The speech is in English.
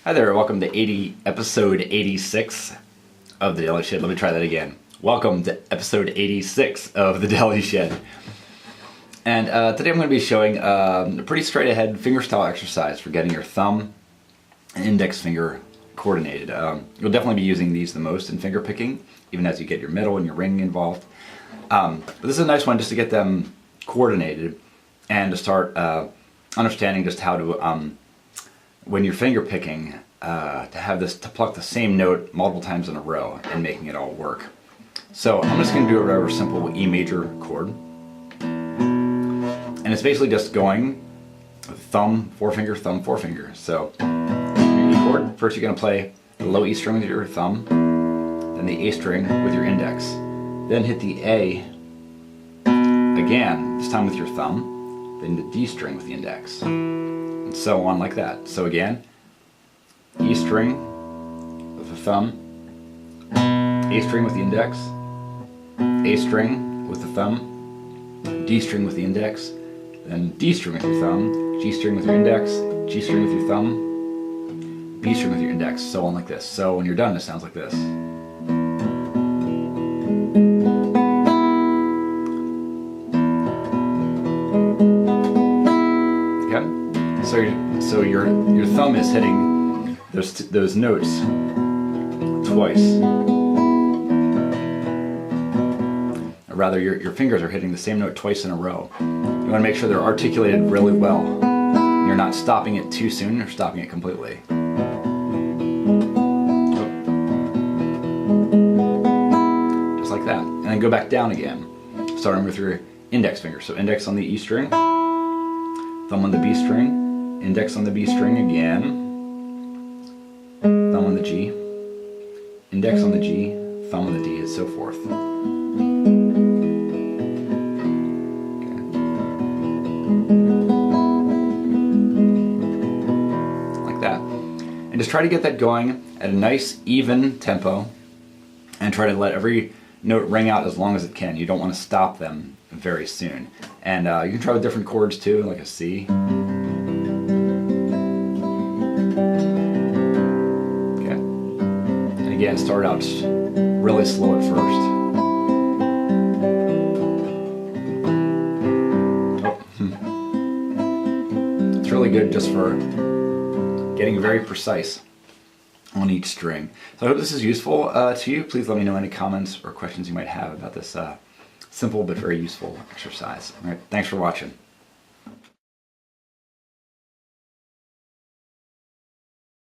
Hi there, welcome to episode 86 of the Daily Shed. Let me try that again. Welcome to episode 86 of the Daily Shed. And today I'm going to be showing a pretty straight ahead fingerstyle exercise for getting your thumb and index finger coordinated. You'll definitely be using these the most in finger picking, even as you get your middle and your ring involved. But this is a nice one just to get them coordinated and to start understanding just how to when you're finger picking, to pluck the same note multiple times in a row and making it all work. So I'm just going to do a rather simple E major chord. And it's basically just going thumb, forefinger, thumb, forefinger. So your E chord, first you're going to play the low E string with your thumb, then the A string with your index. Then hit the A again, this time with your thumb, then the D string with the index. And so on like that. So again, E string with the thumb, A string with the index, A string with the thumb, D string with the index, then D string with your thumb, G string with your index, G string with your thumb, B string with your index, so on like this. So when you're done, it sounds like this. So your thumb is hitting those notes twice. Or rather, your fingers are hitting the same note twice in a row. You want to make sure they're articulated really well. You're not stopping it too soon or stopping it completely. Just like that. And then go back down again, starting with your index finger. So index on the E string, thumb on the B string, index on the B string again, thumb on the G, index on the G, thumb on the D, and so forth. Okay. Like that. And just try to get that going at a nice, even tempo, and try to let every note ring out as long as it can. You don't want to stop them very soon. And you can try with different chords too, like a C. Again, start out really slow at first. It's really good just for getting very precise on each string. So I hope this is useful to you. Please let me know any comments or questions you might have about this simple but very useful exercise. All right, thanks for watching.